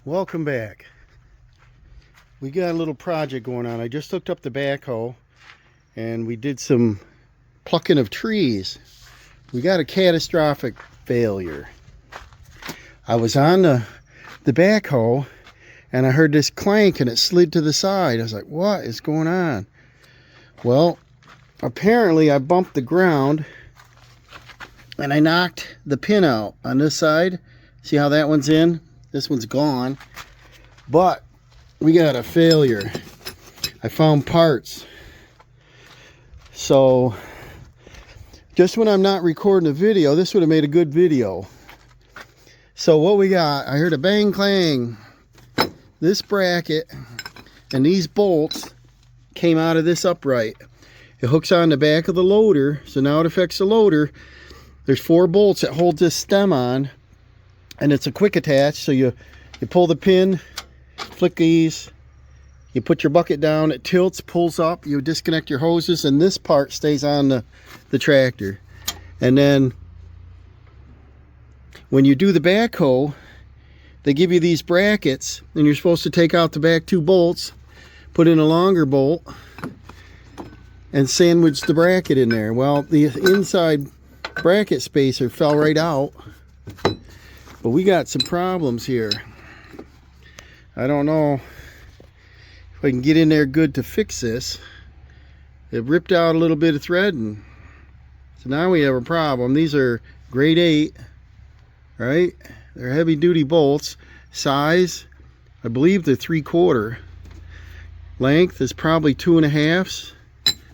Welcome back. We got a little project going on. I just hooked up the backhoe and we did some plucking of trees. We got a catastrophic failure. I was on the backhoe and I heard this clank and it slid to the side. I was like, what is going on? Well, apparently I bumped the ground and I knocked the pin out on this side. See how that one's in? This one's gone. But we got a failure. I found parts. So just when I'm not recording a video, this would have made a good video. So what we got, I heard a bang clang. This bracket and these bolts came out of this upright. It hooks on the back of the loader, so now it affects the loader. There's 4 bolts that hold this stem on, and it's a quick attach, so you pull the pin, flick these, you put your bucket down, it tilts, pulls up, you disconnect your hoses, and this part stays on the tractor. And then when you do the backhoe, they give you these brackets, and you're supposed to take out the back 2 bolts, put in a longer bolt, and sandwich the bracket in there. Well, the inside bracket spacer fell right out, but we got some problems here. I don't know if I can get in there good to fix this. It ripped out a little bit of thread, and so now we have a problem. These are grade 8, right? They're heavy duty bolts. Size, I believe they're 3/4. Length is probably 2.5.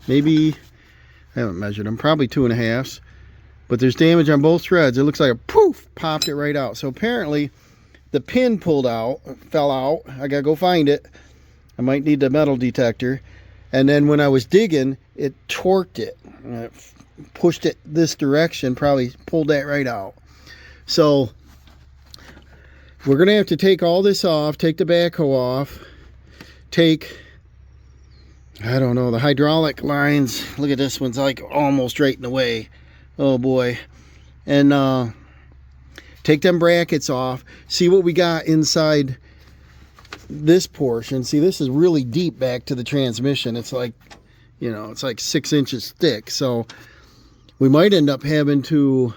Maybe, I haven't measured them, probably 2.5. But there's damage on both threads. It looks like a poof, popped it right out. So apparently the pin pulled out, fell out. I gotta go find it. I might need the metal detector. And then when I was digging, it torqued it. It pushed it this direction, probably pulled that right out. So we're gonna have to take all this off, take the backhoe off, take, I don't know, the hydraulic lines. Look at this one's like almost right in the way. Oh boy. And take them brackets off, see what we got inside this portion. See, this is really deep back to the transmission. It's like, you know, it's like 6 inches thick. So we might end up having to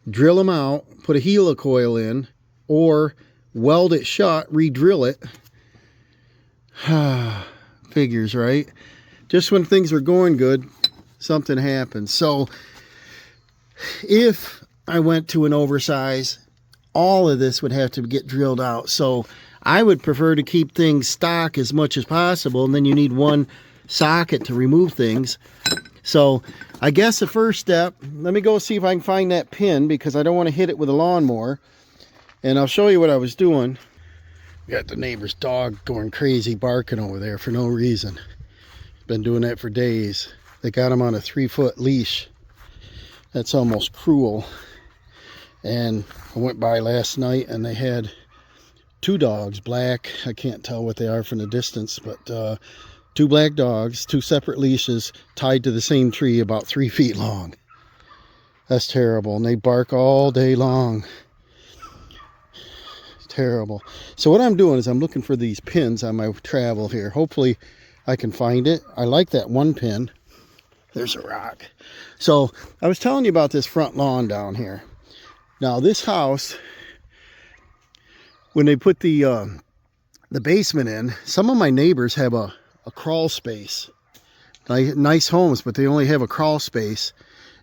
drill them out, put a helicoil in, or weld it shut, re-drill it. Figures, right? Just when things were going good, something happened. So if I went to an oversize, all of this would have to get drilled out. So I would prefer to keep things stock as much as possible, and then you need one socket to remove things. So I guess the first step, let me go see if I can find that pin, because I don't want to hit it with a lawnmower. And I'll show you what I was doing. Got the neighbor's dog going crazy barking over there for no reason. Been doing that for days. They got him on a 3-foot leash. That's almost cruel. And I went by last night and they had 2 dogs, black. I can't tell what they are from the distance, but 2 black dogs, 2 separate leashes tied to the same tree about 3 feet long. That's terrible. And they bark all day long. It's terrible. So what I'm doing is I'm looking for these pins on my travel here. Hopefully I can find it. I like that one pin. There's a rock. So I was telling you about this front lawn down here. Now this house, when they put the basement in, some of my neighbors have a crawl space. Nice homes, but they only have a crawl space.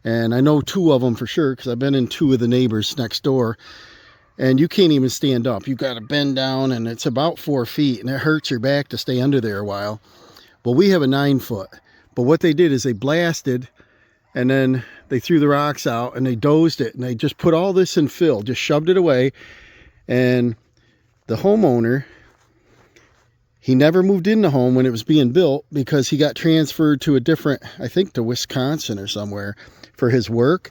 And I know 2 of them for sure, because I've been in 2 of the neighbors next door. And you can't even stand up. You've got to bend down, and it's about 4 feet, and it hurts your back to stay under there a while. Well, we have a 9-foot. But what they did is they blasted, and then they threw the rocks out, and they dozed it, and they just put all this in fill, just shoved it away. And the homeowner, he never moved in the home when it was being built, because he got transferred to a different, I think to Wisconsin or somewhere, for his work.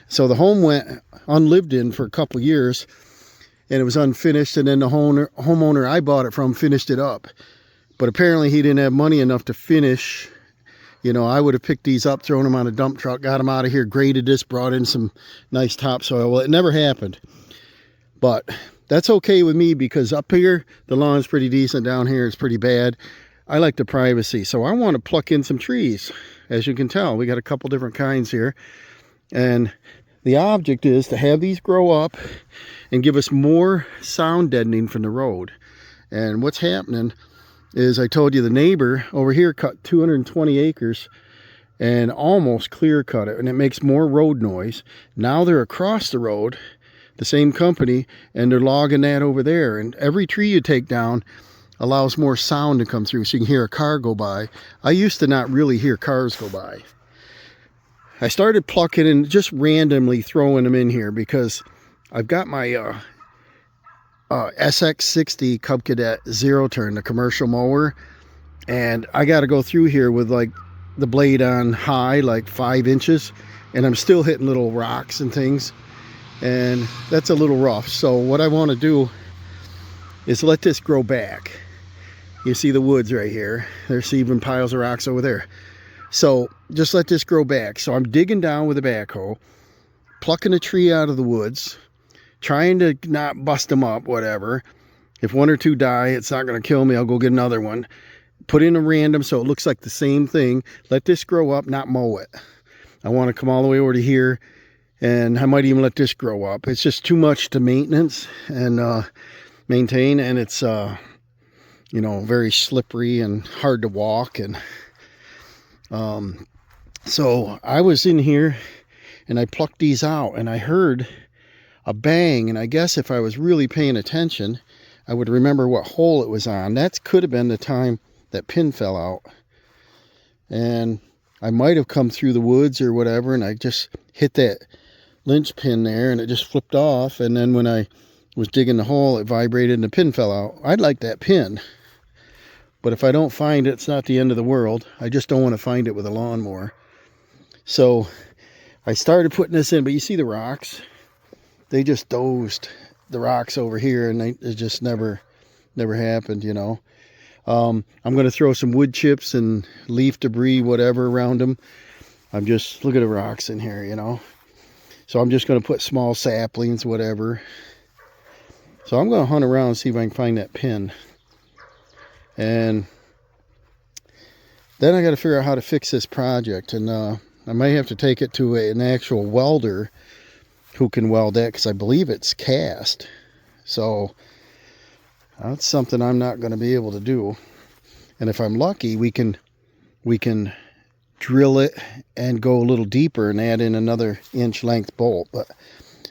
So the home went unlived in for a couple years, and it was unfinished, and then the homeowner I bought it from finished it up. But apparently he didn't have money enough to finish. You know, I would have picked these up, thrown them on a dump truck, got them out of here, graded this, brought in some nice topsoil. Well, it never happened. But that's okay with me because up here the lawn's pretty decent, down here it's pretty bad. I like the privacy, so I want to pluck in some trees. As you can tell, we got a couple different kinds here, and the object is to have these grow up and give us more sound deadening from the road. And what's happening is, I told you the neighbor over here cut 220 acres and almost clear cut it, and it makes more road noise. Now they're across the road, the same company, and they're logging that over there, and every tree you take down allows more sound to come through, so you can hear a car go by. I used to not really hear cars go by. I started plucking and just randomly throwing them in here because I've got my SX60 Cub Cadet zero turn, the commercial mower, and I got to go through here with like the blade on high, like 5 inches, and I'm still hitting little rocks and things, and that's a little rough. So what I want to do is let this grow back. You see the woods right here. There's even piles of rocks over there. So just let this grow back. So I'm digging down with a backhoe, plucking a tree out of the woods, trying to not bust them up, whatever. If 1 or 2 die, it's not going to kill me. I'll go get another one. Put in a random so it looks like the same thing. Let this grow up, not mow it. I want to come all the way over to here, and I might even let this grow up. It's just too much to maintenance and maintain, and it's you know, very slippery and hard to walk. And so I was in here and I plucked these out, and I heard a bang, and I guess if I was really paying attention I would remember what hole it was on. That could have been the time that pin fell out, and I might have come through the woods or whatever, and I just hit that lynch pin there and it just flipped off, and then when I was digging the hole it vibrated and the pin fell out. I'd like that pin, but if I don't find it, it's not the end of the world. I just don't want to find it with a lawnmower. So I started putting this in, but you see the rocks, they just dozed the rocks over here, and it just never happened, you know. I'm going to throw some wood chips and leaf debris, whatever, around them. I'm just, look at the rocks in here, you know. So I'm just going to put small saplings, whatever. So I'm going to hunt around and see if I can find that pin. And then I got to figure out how to fix this project. And I might have to take it to an actual welder who can weld that, because I believe it's cast. So that's something I'm not going to be able to do. And if I'm lucky, we can drill it and go a little deeper and add in another 1-inch length bolt. But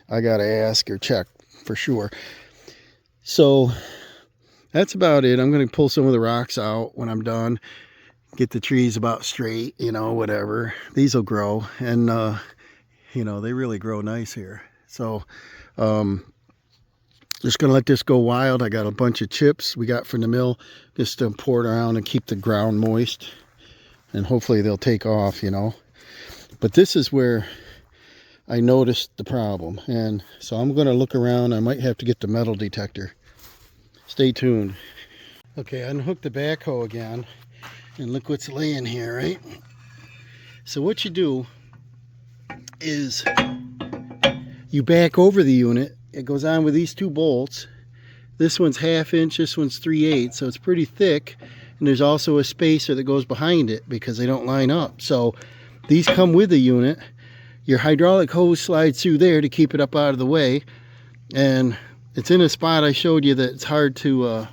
I got to ask or check for sure. So that's about it. I'm going to pull some of the rocks out when I'm done. Get the trees about straight, you know, whatever. These will grow, and you know, they really grow nice here. So just gonna let this go wild. I got a bunch of chips we got from the mill, just to pour it around and keep the ground moist, and hopefully they'll take off, you know. But this is where I noticed the problem, and so I'm gonna look around. I might have to get the metal detector. Stay tuned. Okay, I unhooked the backhoe again, and look what's laying here, right? So what you do is you back over the unit. It goes on with these 2 bolts. This one's 1/2 inch, this one's 3/8, so it's pretty thick. And there's also a spacer that goes behind it because they don't line up. So these come with the unit. Your hydraulic hose slides through there to keep it up out of the way, and it's in a spot I showed you that it's hard to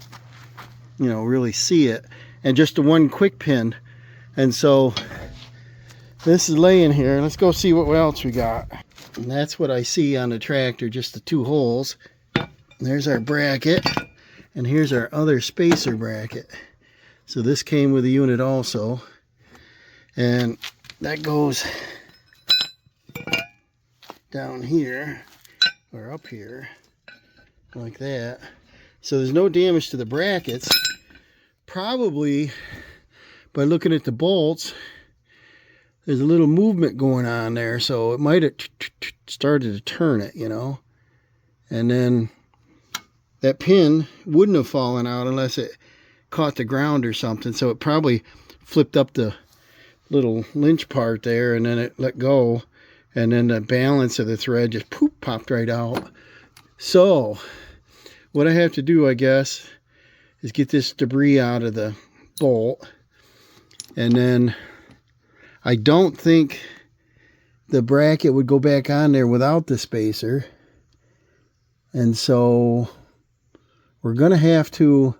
you know, really see it, and just the 1 quick pin. And so this is laying here. Let's go see what else we got. And that's what I see on the tractor, just the 2 holes. There's our bracket, and here's our other spacer bracket. So this came with the unit also, and that goes down here or up here like that. So there's no damage to the brackets. Probably by looking at the bolts, there's a little movement going on there, so it might have started to turn it, you know. And then that pin wouldn't have fallen out unless it caught the ground or something, so it probably flipped up the little lynch part there, and then it let go, and then the balance of the thread just popped right out. So what I have to do, I guess, is get this debris out of the bolt. And then I don't think the bracket would go back on there without the spacer. And so we're going to have to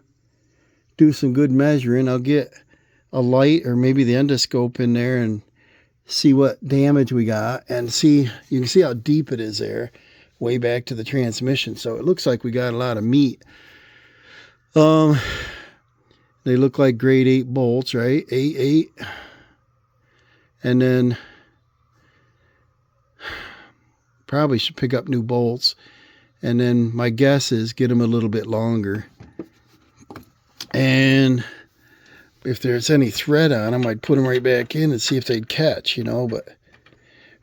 do some good measuring. I'll get a light or maybe the endoscope in there and see what damage we got, and see, you can see how deep it is there, way back to the transmission. So it looks like we got a lot of meat. They look like grade 8 bolts, right? 8. And then probably should pick up new bolts. And then my guess is get them a little bit longer. And if there's any thread on them, I'd put them right back in and see if they'd catch, you know. But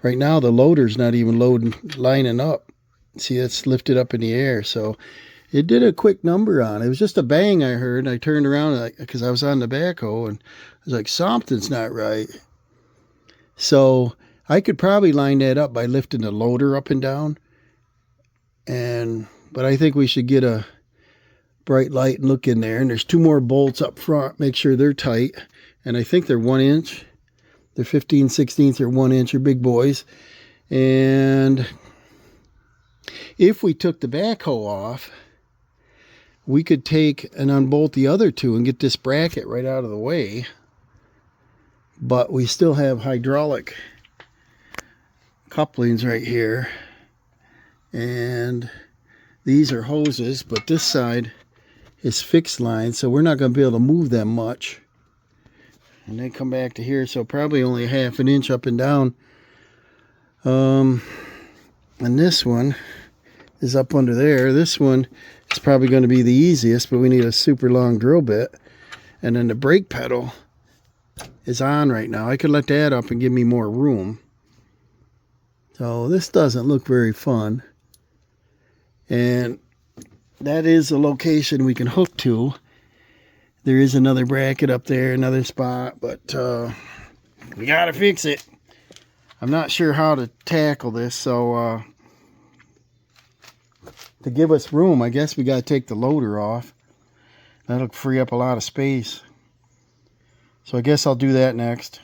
right now the loader's not even lining up. See, it's lifted up in the air. So it did a quick number on it. It was just a bang I heard. And I turned around because I was on the backhoe, and I was like, something's not right. So I could probably line that up by lifting the loader up and down. But I think we should get a bright light and look in there. And there's 2 more bolts up front. Make sure they're tight. And I think they're 1 inch. They're 15/16. They're 1 inch. They're big boys. And if we took the backhoe off, we could take and unbolt the other 2 and get this bracket right out of the way. But we still have hydraulic couplings right here. And these are hoses, but this side is fixed line, so we're not going to be able to move them much. And they come back to here, so probably only 1/2 inch up and down. And this one is up under there. This one is probably going to be the easiest, but we need a super long drill bit. And then the brake pedal is on right now. I could let that up and give me more room. So this doesn't look very fun. And that is the location we can hook to. There is another bracket up there, another spot, but we gotta fix it. I'm not sure how to tackle this, so to give us room, I guess we gotta take the loader off. That'll free up a lot of space. So I guess I'll do that next.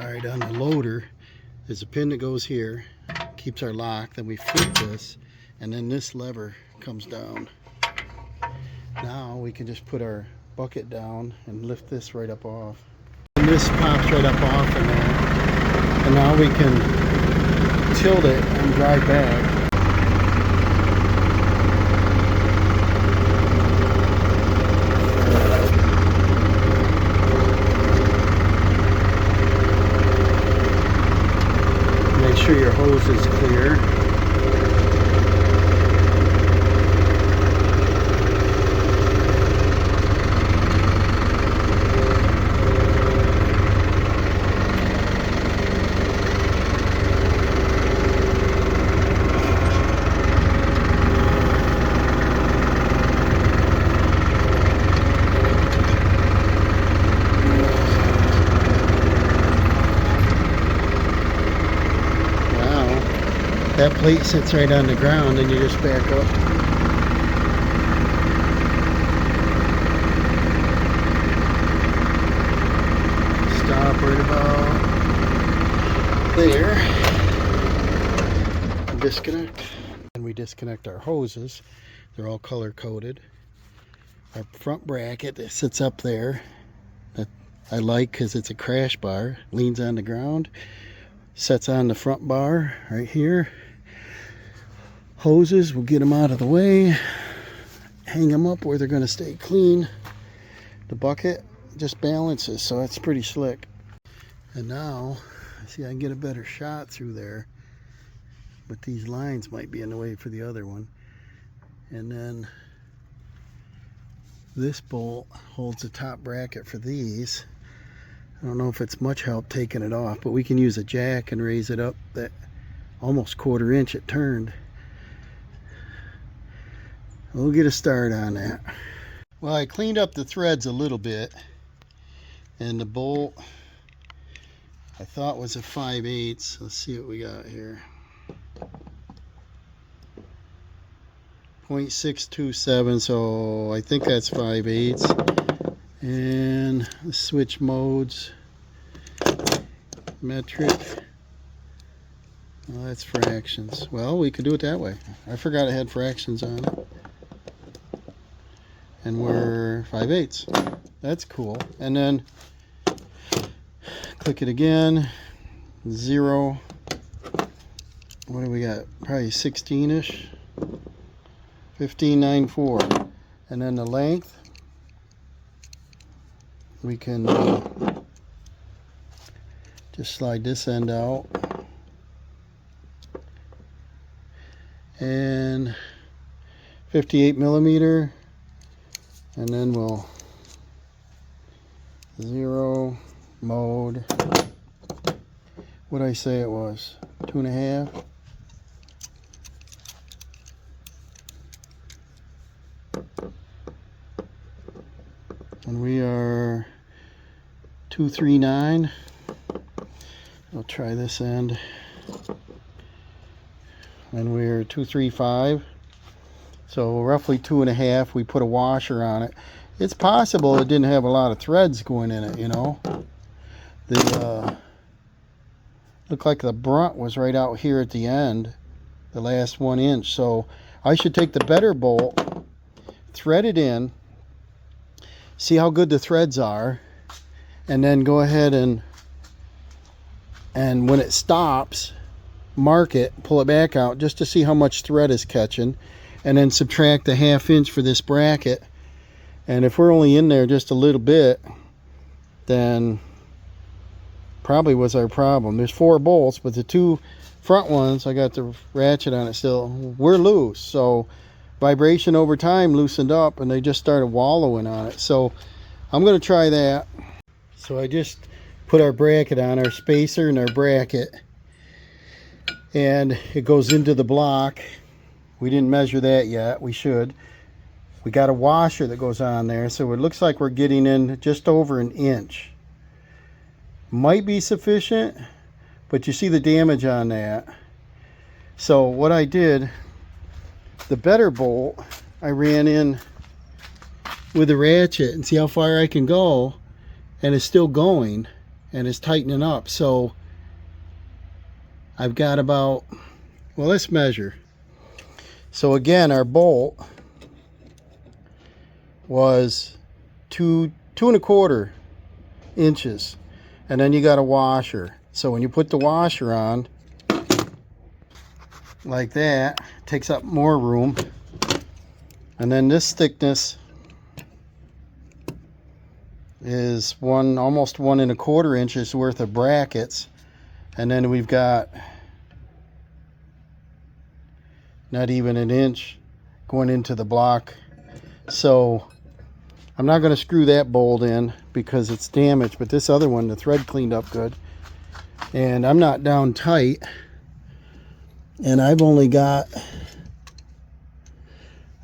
Alright, on the loader, there's a pin that goes here, keeps our lock, then we flip this, and then this lever comes down. Now we can just put our bucket down and lift this right up off. And this pops right up off in there. And now we can tilt it and drive back. Make sure your hose is clear. That plate sits right on the ground and you just back up. Stop right about there. And disconnect. And we disconnect our hoses. They're all color coded. Our front bracket that sits up there, that I like because it's a crash bar, leans on the ground, sets on the front bar right here. Hoses, we'll get them out of the way, hang them up where they're going to stay clean. The bucket just balances, so that's pretty slick. And now, see, I can get a better shot through there, but these lines might be in the way for the other one. And then this bolt holds the top bracket for these. I don't know if it's much help taking it off, but we can use a jack and raise it up that almost 1/4 inch it turned. We'll get a start on that. Well, I cleaned up the threads a little bit, and the bolt I thought was a 5/8. Let's see what we got here. .627, so I think that's 5/8. And switch modes, metric. Well, that's fractions. Well, we could do it that way. I forgot it had fractions on it. And we're 5/8. That's cool. And then click it again. 0. What do we got? Probably 16-ish. 15.94. And then the length, we can just slide this end out. And 58 millimeter, and then we'll 0 mode. What did I say it was? 2.5. And we are 239. I'll try this end. And we're 235, so roughly 2.5. We put a washer on it. It's possible it didn't have a lot of threads going in it, you know. The looked like the brunt was right out here at the end, the last 1 inch. So I should take the better bolt, thread it in, see how good the threads are, and then go ahead and when it stops, mark it, pull it back out just to see how much thread is catching, and then subtract the 1/2 inch for this bracket. And if we're only in there just a little bit, then probably was our problem. There's 4 bolts, but the 2 front ones, I got the ratchet on it still, we're loose. So vibration over time loosened up and they just started wallowing on it. So I'm going to try that. So I just put our bracket on, our spacer and our bracket, and it goes into the block. We didn't measure that yet. We should. We got a washer that goes on there, so it looks like we're getting in just over 1 inch. Might be sufficient, but you see the damage on that. So what I did, the better bolt, I ran in with a ratchet and see how far I can go, and it's still going and it's tightening up. So I've got about, well, let's measure. So again, our bolt was 2.25 inches, and then you got a washer. So when you put the washer on like that, it takes up more room. And then this thickness is almost 1.25 inches worth of brackets. And then we've got not even 1 inch going into the block. So I'm not going to screw that bolt in because it's damaged, but this other one, the thread cleaned up good. And I'm not down tight. And I've only got,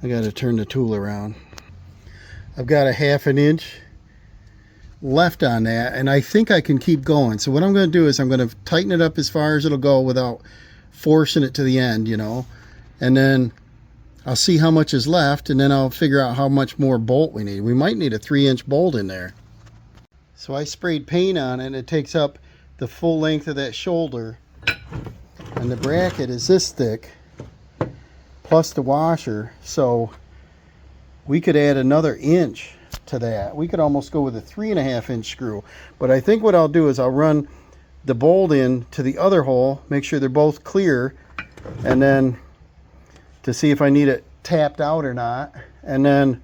I got to turn the tool around. I've got a 1/2 inch left on that, and I think I can keep going. So what I'm going to do is I'm going to tighten it up as far as it'll go without forcing it to the end, you know. And then I'll see how much is left, and then I'll figure out how much more bolt we need. We might need a 3-inch bolt in there. So I sprayed paint on it, and it takes up the full length of that shoulder. And the bracket is this thick, plus the washer. So we could add another inch to that. We could almost go with a 3.5 inch screw. But I think what I'll do is I'll run the bolt in to the other hole, make sure they're both clear, and then to see if I need it tapped out or not. And then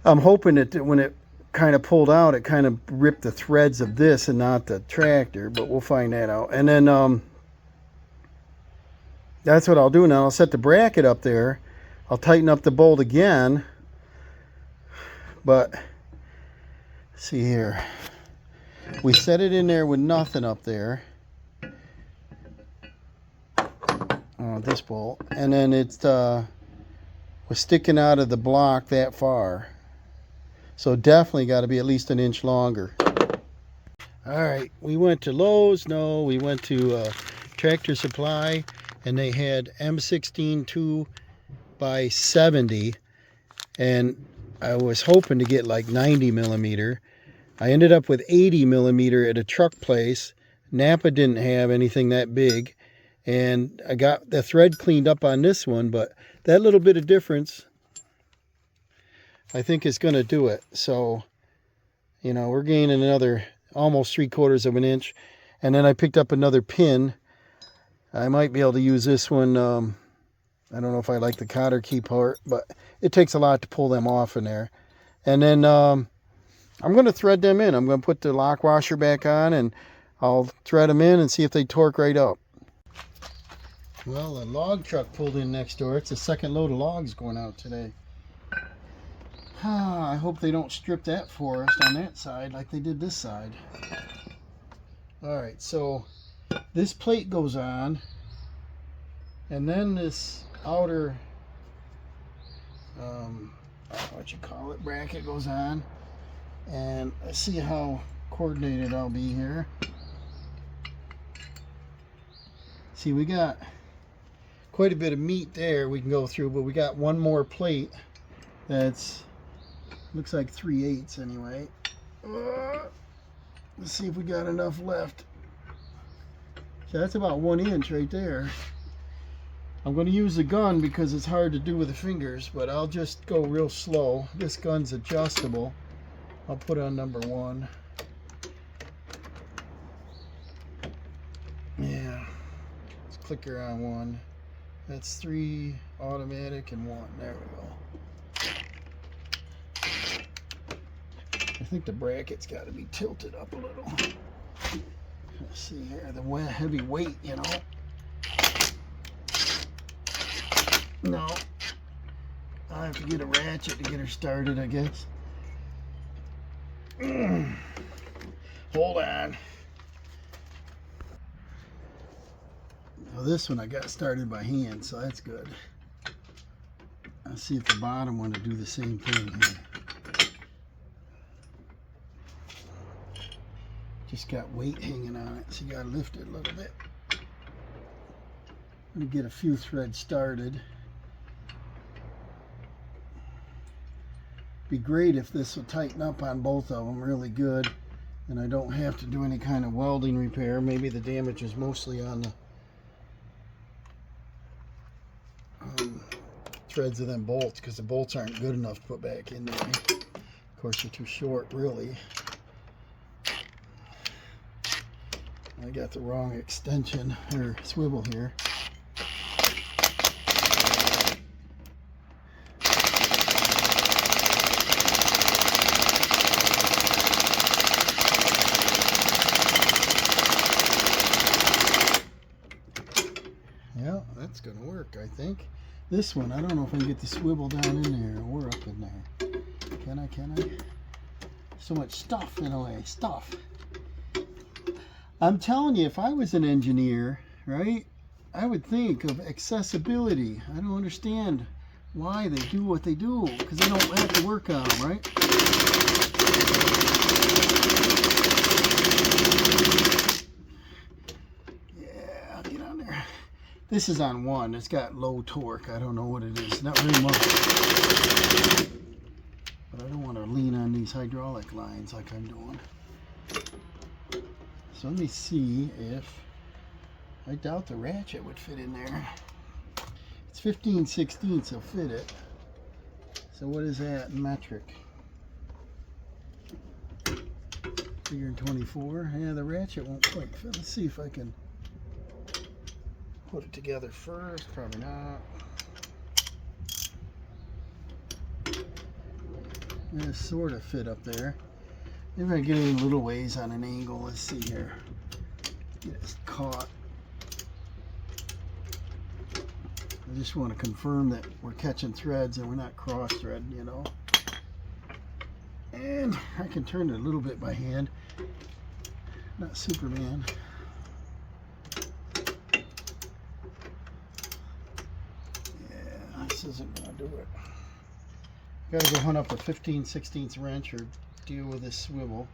I'm hoping that when it kind of pulled out, it kind of ripped the threads of this and not the tractor, but we'll find that out. And then that's what I'll do now. I'll set the bracket up there. I'll tighten up the bolt again. But see here, we set it in there with nothing up there. This bolt, and then it was sticking out of the block that far. So definitely got to be at least 1 inch longer. All right, we went to Lowe's. No, we went to Tractor Supply, and they had M16 2 by 70, and I was hoping to get like 90 millimeter. I ended up with 80 millimeter at a truck place. Napa didn't have anything that big, and I got the thread cleaned up on this one, but that little bit of difference I think is going to do it. So, you know, we're gaining another almost 3/4 of an inch. And then I picked up another pin. I might be able to use this one. I don't know if I like the cotter key part, but it takes a lot to pull them off in there. And then I'm going to thread them in. I'm going to put the lock washer back on, and I'll thread them in and see if they torque right up. Well, the log truck pulled in next door. It's the second load of logs going out today. I hope they don't strip that forest on that side like they did this side. Alright, so this plate goes on, and then this outer what you call it, bracket goes on, and let's see how coordinated I'll be here. See, we got quite a bit of meat there we can go through, but we got one more plate that's looks like 3/8 anyway. Let's see if we got enough left. So that's about 1 inch right there. I'm going to use the gun because it's hard to do with the fingers, but I'll just go real slow. This gun's adjustable. I'll put on number 1. Yeah. Let's click her on 1. That's 3 automatic and 1. There we go. I think the bracket's got to be tilted up a little. Let's see here, the heavy weight, you know. No. I have to get a ratchet to get her started, I guess. Hold on. Now this one I got started by hand, so that's good. Let's see if the bottom one will do the same thing here. Just got weight hanging on it, so you gotta lift it a little bit. I'm gonna get a few threads started. Be great if this will tighten up on both of them really good, and I don't have to do any kind of welding repair. Maybe the damage is mostly on the threads of them bolts, because the bolts aren't good enough to put back in there. Of course, they're too short, really. I got the wrong extension or swivel here. Yeah, that's gonna work, I think. This one, I don't know if I can get the swivel down in there or up in there. Can I? So much stuff in a way, stuff. I'm telling you, if I was an engineer, right, I would think of accessibility. I don't understand why they do what they do, because they don't have to work on them, right? Yeah, get on there. This is on 1. It's got low torque. I don't know what it is. Not very much. But I don't want to lean on these hydraulic lines like I'm doing. So let me see if, I doubt the ratchet would fit in there. It's 15/16, so fit it. So what is that in metric? Figure 24. Yeah, the ratchet won't quite fit. Let's see if I can put it together first. Probably not. Yeah, sort of fit up there. If I get it a little ways on an angle, let's see here. Get it caught. I just want to confirm that we're catching threads and we're not cross-threading, you know. And I can turn it a little bit by hand. Not Superman. Yeah, this isn't going to do it. Gotta go hunt up a 15/16 wrench or deal with this swivel.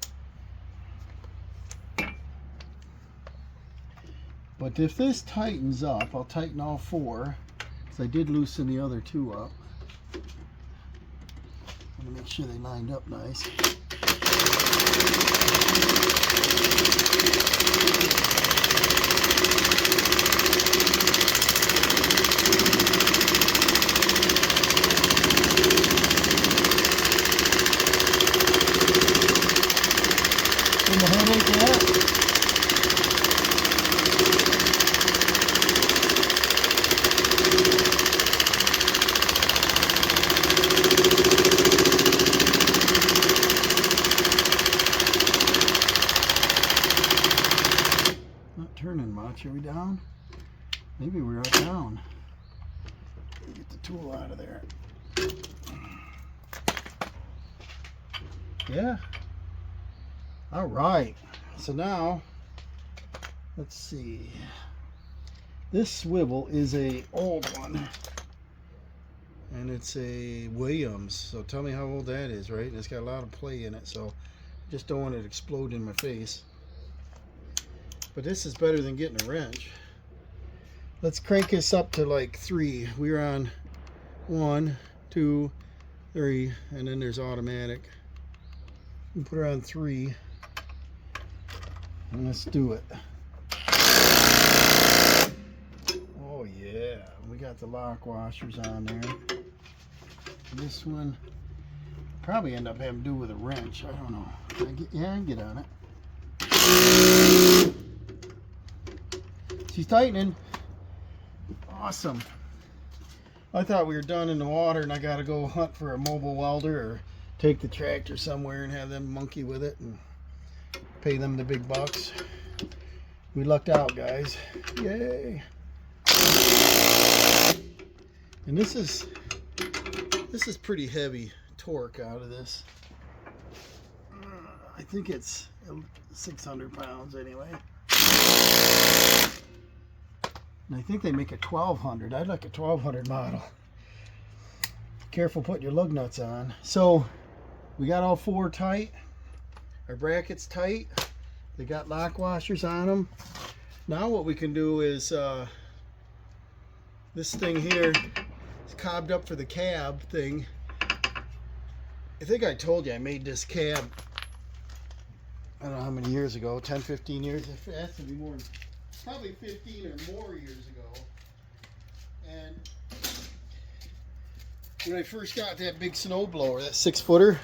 But if this tightens up, I'll tighten all 4, because I did loosen the other two up. I'm going to make sure they lined up nice. And the headache yet? Turning much. Are we down? Maybe we're up down. Get the tool out of there. Yeah. All right. So now, let's see. This swivel is a old one, and it's a Williams. So tell me how old that is, right? And it's got a lot of play in it, so just don't want it to explode in my face. But this is better than getting a wrench. Let's crank this up to like 3. We're on 1, 2, 3, and then there's automatic. And put her on 3. And let's do it. Oh yeah, we got the lock washers on there. This one probably end up having to do with a wrench. I don't know. Yeah, I can get on it. She's tightening. Awesome. I thought we were done in the water and I gotta go hunt for a mobile welder or take the tractor somewhere and have them monkey with it and pay them the big bucks. We lucked out, guys. Yay. And this is pretty heavy torque out of this. I think it's 600 pounds anyway. And I think they make a 1200. I'd like a 1200 model. Careful putting your lug nuts on. So we got all 4 tight. Our brackets tight. They got lock washers on them. Now what we can do is this thing here is cobbed up for the cab thing. I think I told you I made this cab, I don't know how many years ago, 10, 15 years. It has to be more, probably 15 or more years ago. And when I first got that big snow blower, that 6-footer,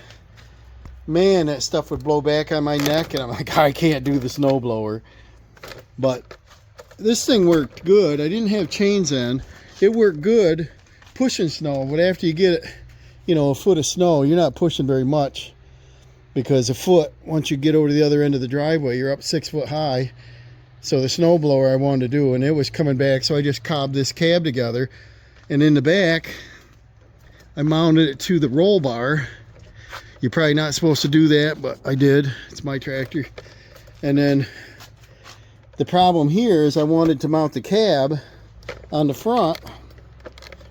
man, that stuff would blow back on my neck, and I'm like, I can't do the snow blower. But this thing worked good. I didn't have chains in. It worked good pushing snow, but after you get it, you know, a foot of snow, you're not pushing very much, because a foot, once you get over to the other end of the driveway, you're up 6 foot high. So the snow blower I wanted to do, and it was coming back, so I just cobbed this cab together, and in the back I mounted it to the roll bar. You're probably not supposed to do that, but I did. It's my tractor. And then the problem here is I wanted to mount the cab on the front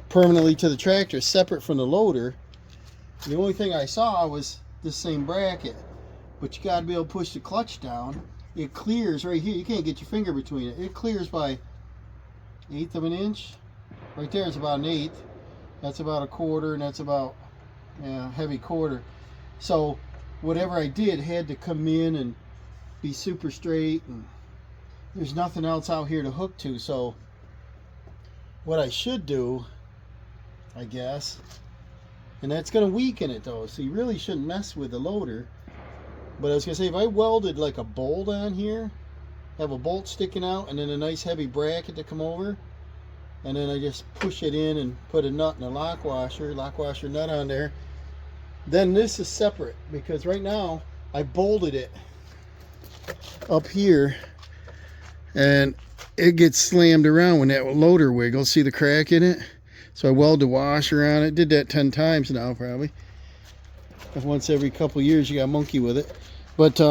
permanently to the tractor, separate from the loader. The only thing I saw was this same bracket, but you got to be able to push the clutch down. It clears right here. You can't get your finger between it. It clears by 1/8 of an inch. Right there is about 1/8. That's about 1/4, and that's about, yeah, heavy 1/4. So whatever I did had to come in and be super straight, and there's nothing else out here to hook to. So what I should do, I guess, and that's going to weaken it though, so you really shouldn't mess with the loader. But I was going to say, if I welded like a bolt on here, have a bolt sticking out and then a nice heavy bracket to come over, and then I just push it in and put a nut and a lock washer nut on there, then this is separate, because right now I bolted it up here and it gets slammed around when that loader wiggles. See the crack in it? So I welded the washer on it. Did that 10 times now probably. Once every couple years you got monkey with it. But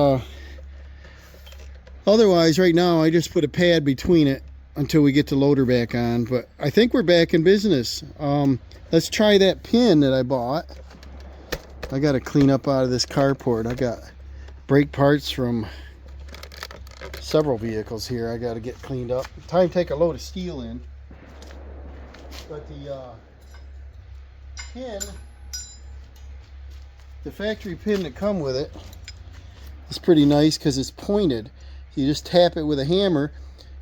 otherwise right now I just put a pad between it until we get the loader back on. But I think we're back in business. Let's try that pin that I bought. I got to clean up out of this carport. I got brake parts from several vehicles here I got to get cleaned up. Time to take a load of steel in. But the pin, the factory pin that come with it is pretty nice because it's pointed. You just tap it with a hammer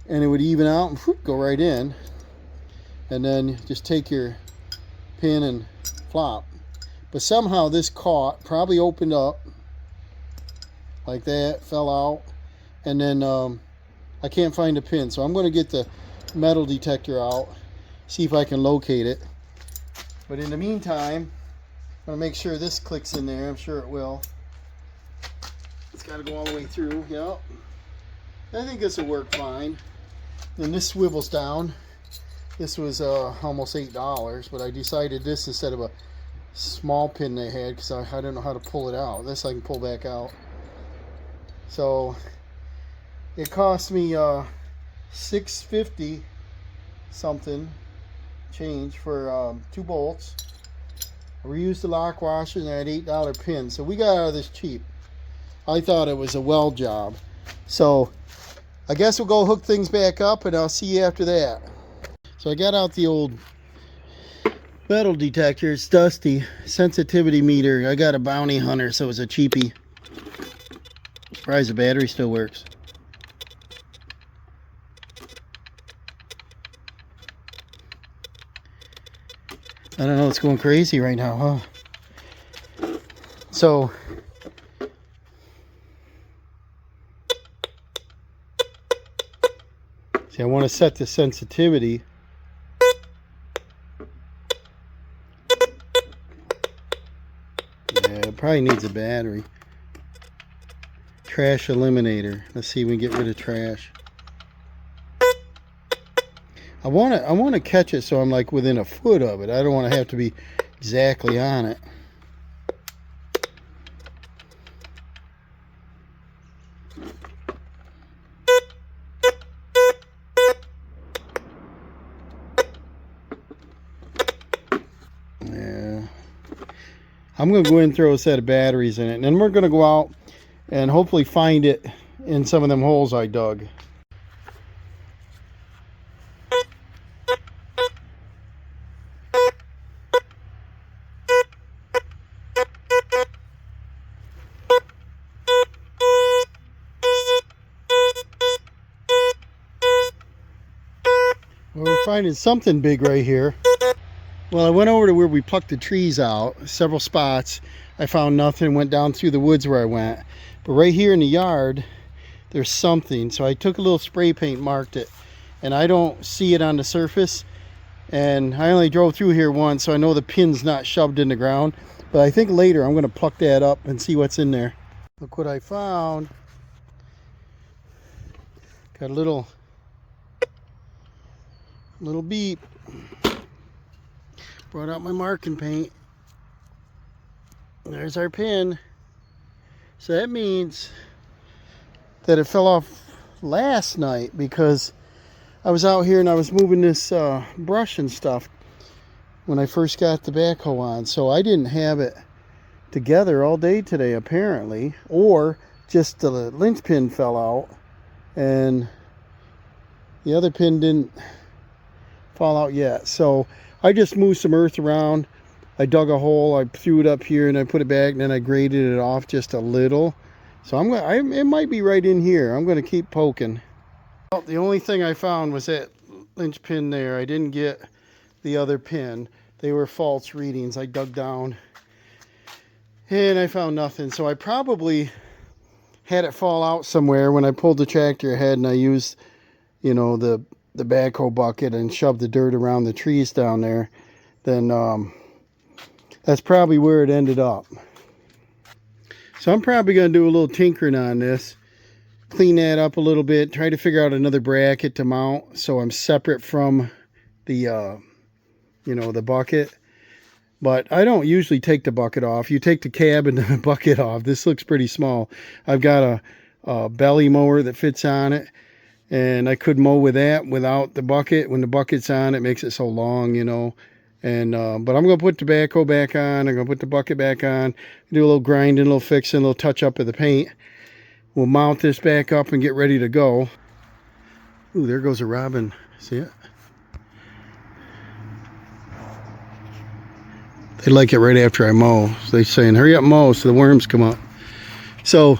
and it would even out and whoop, go right in. And then just take your pin and flop. But somehow this caught, probably opened up like that, fell out, and then I can't find a pin. So I'm going to get the metal detector out, see if I can locate it. But in the meantime, I'm going to make sure this clicks in there. I'm sure it will. It's got to go all the way through. Yep. I think this will work fine. And this swivels down. This was almost $8, but I decided this instead of a small pin they had because I didn't know how to pull it out. This I can pull back out. So it cost me $6.50 something change for 2 bolts. I reused the lock washer and that $8 pin. So we got out of this cheap. I thought it was a weld job. So I guess we'll go hook things back up and I'll see you after that. So I got out the old metal detector. It's dusty. Sensitivity meter. I got a Bounty Hunter, so it's a cheapie. Surprised the battery still works. I don't know, it's going crazy right now, huh? So see, I want to set the sensitivity. Yeah, it probably needs a battery. Trash eliminator. Let's see if we can get rid of trash. I want to catch it so I'm like within a foot of it. I don't want to have to be exactly on it. Yeah. I'm going to go in and throw a set of batteries in it, and then we're going to go out and hopefully find it in some of them holes I dug. Well, we're finding something big right here. Well, I went over to where we plucked the trees out, several spots. I found nothing, went down through the woods where I went. But right here in the yard, there's something. So I took a little spray paint, marked it, and I don't see it on the surface. And I only drove through here once, so I know the pin's not shoved in the ground. But I think later I'm going to pluck that up and see what's in there. Look what I found. Got a little beep. Brought out my marking paint. There's our pin. So that means that it fell off last night because I was out here and I was moving this brush and stuff when I first got the backhoe on. So I didn't have it together all day today apparently, or just the linchpin fell out and the other pin didn't fall out yet. So I just moved some earth around. I dug a hole, I threw it up here and I put it back, and then I graded it off just a little. So it might be right in here. I'm going to keep poking. Well, the only thing I found was that linchpin there. I didn't get the other pin. They were false readings. I dug down and I found nothing. So I probably had it fall out somewhere when I pulled the tractor ahead and I used, you know, the backhoe bucket and shoved the dirt around the trees down there. Then that's probably where it ended up. So I'm probably going to do a little tinkering on this, clean that up a little bit, try to figure out another bracket to mount so I'm separate from the you know, the bucket. But I don't usually take the bucket off. You take the cab and the bucket off. This looks pretty small. I've got a belly mower that fits on it, and I could mow with that without the bucket. When the bucket's on, it makes it so long, you know. And but I'm going to put the backhoe back on. I'm going to put the bucket back on, do a little grinding, a little fixing, a little touch up of the paint. We'll mount this back up and get ready to go. Ooh, there goes a robin. See it? They like it right after I mow. So they're saying, hurry up, mow, so the worms come up. So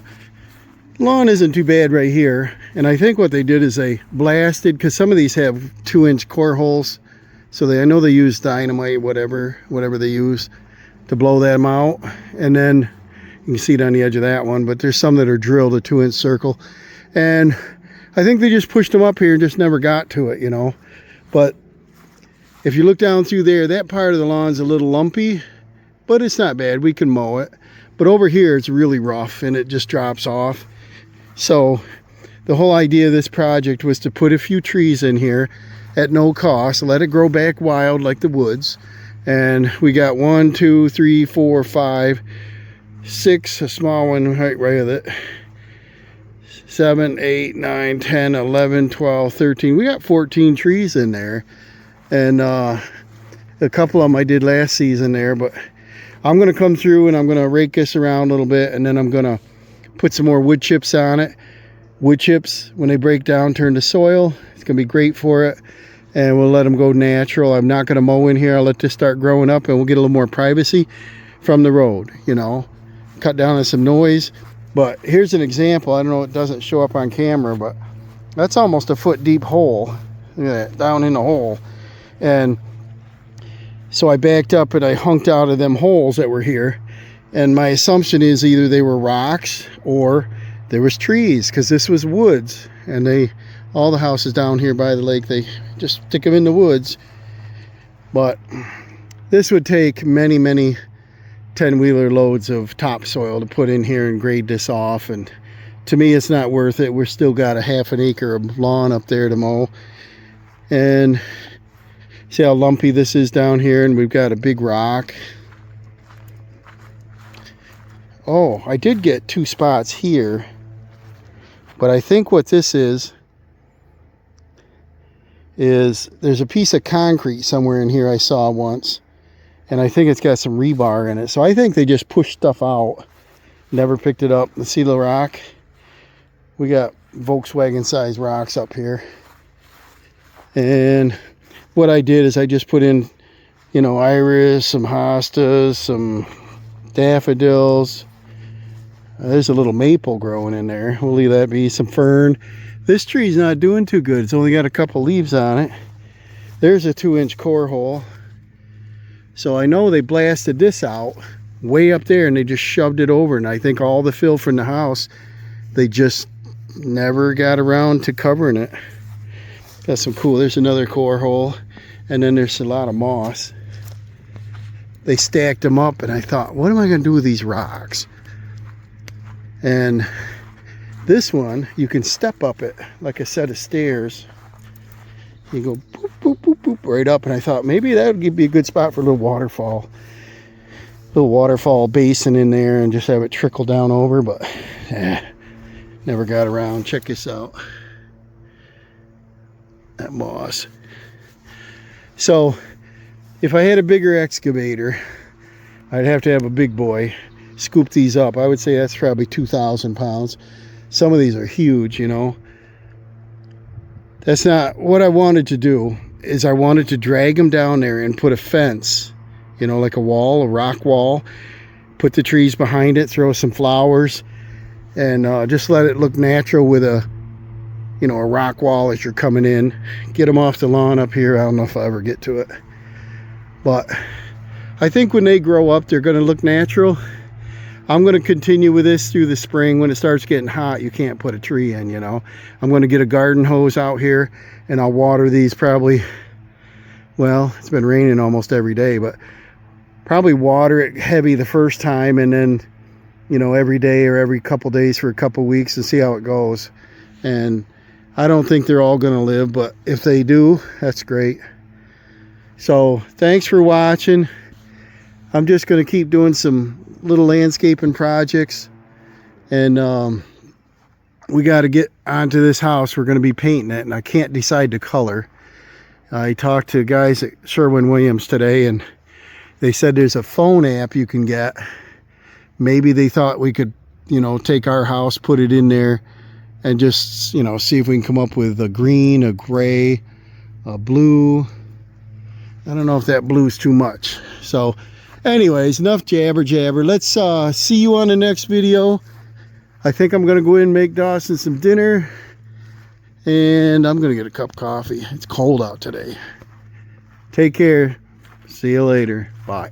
lawn isn't too bad right here. And I think what they did is they blasted, because some of these have 2-inch core holes. So I know they use dynamite, whatever they use to blow them out. And then you can see it on the edge of that one, but there's some that are drilled a 2-inch circle. And I think they just pushed them up here and just never got to it, you know. But if you look down through there, that part of the lawn's a little lumpy, but it's not bad. We can mow it. But over here, it's really rough and it just drops off. So the whole idea of this project was to put a few trees in here at no cost, let it grow back wild like the woods. And we got 1, 2, 3, 4, 5, 6, a small one right with it, 7, 8, 9, 10, 11, 12, 13. We got 14 trees in there. And a couple of them I did last season there, but I'm going to come through and I'm going to rake this around a little bit, and then I'm going to put some more wood chips on it. Wood chips, when they break down, turn to soil. It's going to be great for it. And we'll let them go natural. I'm not going to mow in here. I'll let this start growing up and we'll get a little more privacy from the road, you know. Cut down on some noise. But here's an example. I don't know, it doesn't show up on camera, but that's almost a foot deep hole. Look at that, down in the hole. And so I backed up and I hunked out of them holes that were here. And my assumption is either they were rocks or there was trees, because this was woods. And all the houses down here by the lake, they just stick them in the woods. But this would take many, many 10-wheeler loads of topsoil to put in here and grade this off. And to me, it's not worth it. We're still got a half an acre of lawn up there to mow. And see how lumpy this is down here, and we've got a big rock. Oh, I did get 2 spots here. But I think what this is there's a piece of concrete somewhere in here I saw once. And I think it's got some rebar in it. So I think they just pushed stuff out. Never picked it up. The see the rock? We got Volkswagen size rocks up here. And what I did is I just put in, you know, iris, some hostas, some daffodils. There's a little maple growing in there. We'll leave that be. Some fern. This tree's not doing too good. It's only got a couple leaves on it. There's a 2-inch core hole. So I know they blasted this out way up there and they just shoved it over. And I think all the fill from the house, they just never got around to covering it. Got some cool, there's another core hole. And then there's a lot of moss. They stacked them up and I thought, what am I going to do with these rocks? And this one, you can step up it like a set of stairs. You go boop, boop, boop, boop, right up. And I thought maybe that would give me a good spot for a little waterfall. Little waterfall basin in there and just have it trickle down over. But never got around. Check this out. That moss. So if I had a bigger excavator, I'd have to have a big boy scoop these up. I would say that's probably 2,000 pounds. Some of these are huge, you know. That's not what I wanted to do. Is I wanted to drag them down there and put a fence, you know, like a wall, a rock wall. Put the trees behind it, throw some flowers, and just let it look natural with a, you know, a rock wall as you're coming in. Get them off the lawn up here. I don't know if I'll ever get to it. But I think when they grow up, they're going to look natural. I'm going to continue with this through the spring. When it starts getting hot, you can't put a tree in, you know. I'm going to get a garden hose out here and I'll water these probably, well, it's been raining almost every day, but probably water it heavy the first time and then, you know, every day or every couple days for a couple weeks and see how it goes. And I don't think they're all going to live, but if they do, that's great. So thanks for watching. I'm just going to keep doing some little landscaping projects, and we got to get onto this house. We're going to be painting it, and I can't decide the color. I talked to guys at Sherwin-Williams today, and they said there's a phone app you can get. Maybe they thought we could, you know, take our house, put it in there, and just, you know, see if we can come up with a green, a gray, a blue. I don't know if that blue's too much. So Anyways, enough jabber jabber. Let's see you on the next video. I think I'm gonna go in and make Dawson some dinner, and I'm gonna get a cup of coffee. It's cold out today. Take care. See you later. Bye.